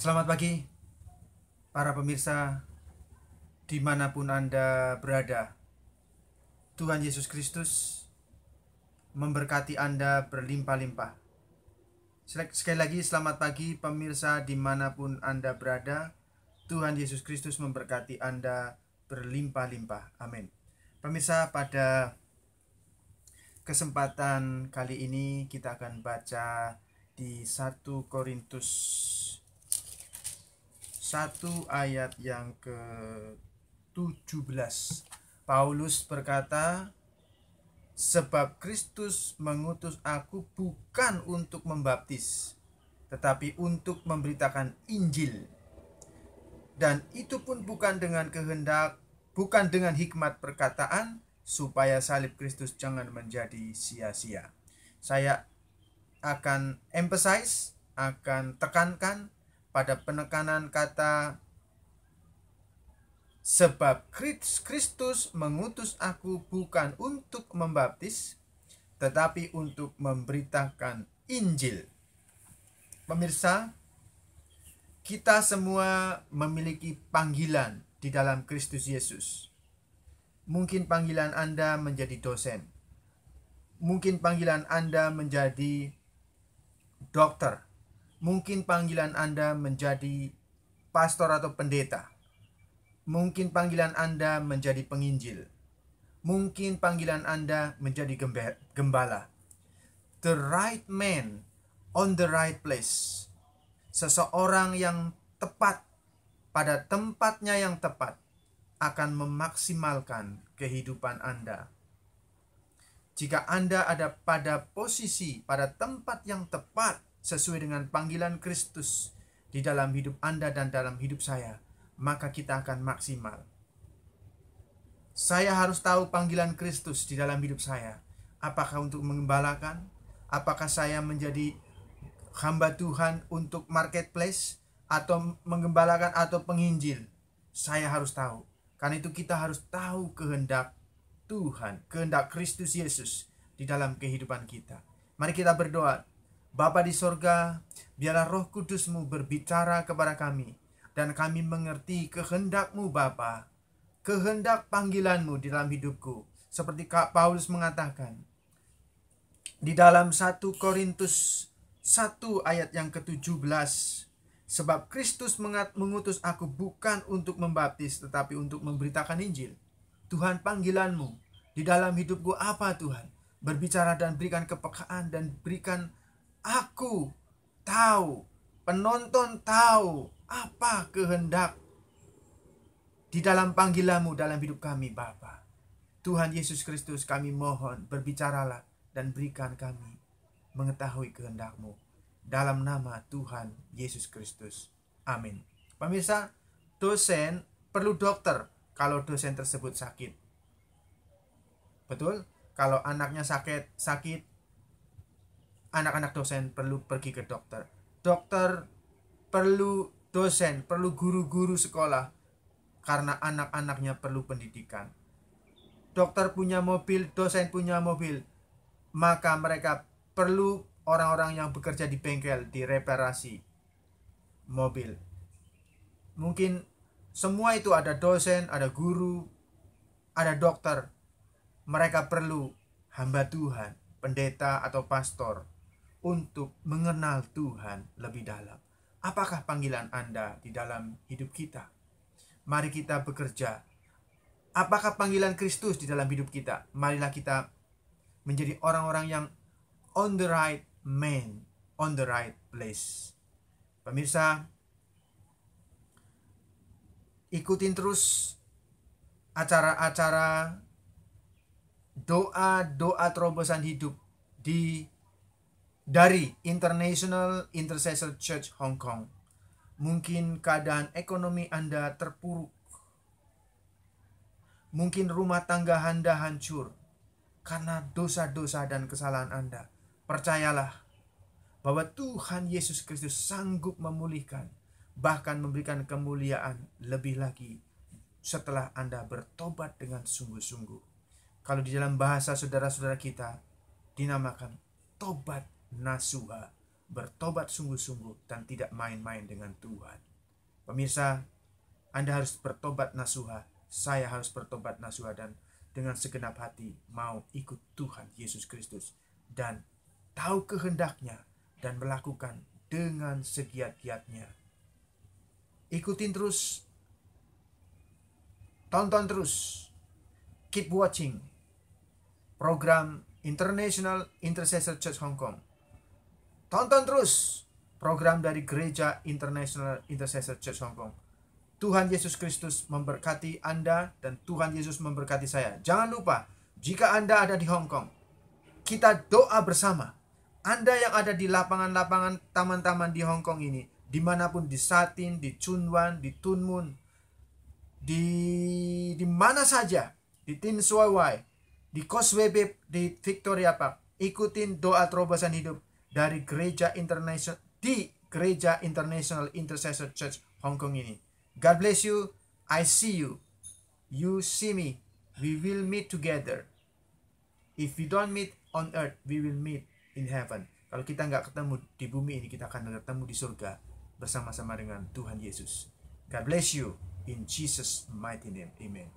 Selamat pagi para pemirsa dimanapun Anda berada. Tuhan Yesus Kristus memberkati Anda berlimpah-limpah. Sekali lagi selamat pagi pemirsa dimanapun Anda berada. Tuhan Yesus Kristus memberkati Anda berlimpah-limpah. Amin. Pemirsa, pada kesempatan kali ini kita akan baca di 1 Korintus 1 ayat yang ke-17. Paulus berkata, sebab Kristus mengutus aku bukan untuk membaptis, tetapi untuk memberitakan Injil. Dan itu pun bukan dengan hikmat perkataan, supaya salib Kristus jangan menjadi sia-sia. Saya akan tekankan pada penekanan kata sebab Kristus mengutus aku bukan untuk membaptis, tetapi untuk memberitakan Injil. Pemirsa, kita semua memiliki panggilan di dalam Kristus Yesus. Mungkin panggilan Anda menjadi dosen. Mungkin panggilan Anda menjadi dokter. Mungkin panggilan Anda menjadi pastor atau pendeta. Mungkin panggilan Anda menjadi penginjil. Mungkin panggilan Anda menjadi gembala. The right man on the right place. Seseorang yang tepat pada tempatnya yang tepat akan memaksimalkan kehidupan Anda. Jika Anda ada pada posisi, pada tempat yang tepat sesuai dengan panggilan Kristus di dalam hidup Anda dan dalam hidup saya, maka kita akan maksimal. Saya harus tahu panggilan Kristus di dalam hidup saya. Apakah untuk mengembalakan? Apakah saya menjadi hamba Tuhan untuk marketplace? Atau menggembalakan atau penginjil? Saya harus tahu. Karena itu kita harus tahu kehendak Tuhan, kehendak Kristus Yesus di dalam kehidupan kita. Mari kita berdoa. Bapa di sorga, biarlah Roh Kudus-Mu berbicara kepada kami, dan kami mengerti kehendak-Mu Bapa, kehendak panggilan-Mu di dalam hidupku. Seperti Paulus mengatakan di dalam 1 Korintus 1 ayat yang ke-17, sebab Kristus mengutus aku bukan untuk membaptis, tetapi untuk memberitakan Injil. Tuhan, panggilan-Mu di dalam hidupku apa Tuhan? Berbicara dan berikan kepekaan, dan berikan aku tahu, penonton tahu apa kehendak di dalam panggilan-Mu dalam hidup kami Bapa. Tuhan Yesus Kristus, kami mohon berbicaralah dan berikan kami mengetahui kehendak-Mu. Dalam nama Tuhan Yesus Kristus. Amin. Pemirsa, dosen perlu dokter kalau dosen tersebut sakit. Betul? Kalau anaknya sakit, anak-anak dosen perlu pergi ke dokter. Dokter perlu dosen, perlu guru-guru sekolah, karena anak-anaknya perlu pendidikan. Dokter punya mobil, dosen punya mobil, maka mereka perlu orang-orang yang bekerja di bengkel, di reparasi mobil. Mungkin semua itu ada dosen, ada guru, ada dokter. Mereka perlu hamba Tuhan, pendeta atau pastor, untuk mengenal Tuhan lebih dalam. Apakah panggilan Anda di dalam hidup kita? Mari kita bekerja. Apakah panggilan Kristus di dalam hidup kita? Marilah kita menjadi orang-orang yang on the right man, on the right place. Pemirsa, ikutin terus acara-acara doa terobosan hidup dari International Intercessor Church Hong Kong. Mungkin keadaan ekonomi Anda terpuruk. Mungkin rumah tangga Anda hancur karena dosa-dosa dan kesalahan Anda. Percayalah bahwa Tuhan Yesus Kristus sanggup memulihkan, bahkan memberikan kemuliaan lebih lagi setelah Anda bertobat dengan sungguh-sungguh. Kalau di dalam bahasa saudara-saudara kita dinamakan tobat nasuha, bertobat sungguh-sungguh dan tidak main-main dengan Tuhan. Pemirsa, Anda harus bertobat nasuha, saya harus bertobat nasuha, dan dengan segenap hati mau ikut Tuhan Yesus Kristus dan tahu kehendaknya dan melakukan dengan segiat-giatnya. Ikutin terus, tonton terus, keep watching program International Intercessor Church Hong Kong. Tonton terus program dari Gereja International Intercessor Church Hong Kong. Tuhan Yesus Kristus memberkati Anda dan Tuhan Yesus memberkati saya. Jangan lupa, jika Anda ada di Hong Kong, kita doa bersama. Anda yang ada di lapangan-lapangan taman-taman di Hong Kong ini, dimanapun, di Satin, di Tsuen Wan, di Tuen Mun, di mana saja, di Tin Shui Wai, di Causeway Bay, di Victoria Park, ikutin doa terobosan hidup dari Gereja International, di Gereja International Intercessor Church Hong Kong ini. God bless you. I see you. You see me. We will meet together. If we don't meet on earth, we will meet in heaven. Kalau kita nggak ketemu di bumi ini, kita akan ketemu di surga bersama-sama dengan Tuhan Yesus. God bless you in Jesus' mighty name. Amen.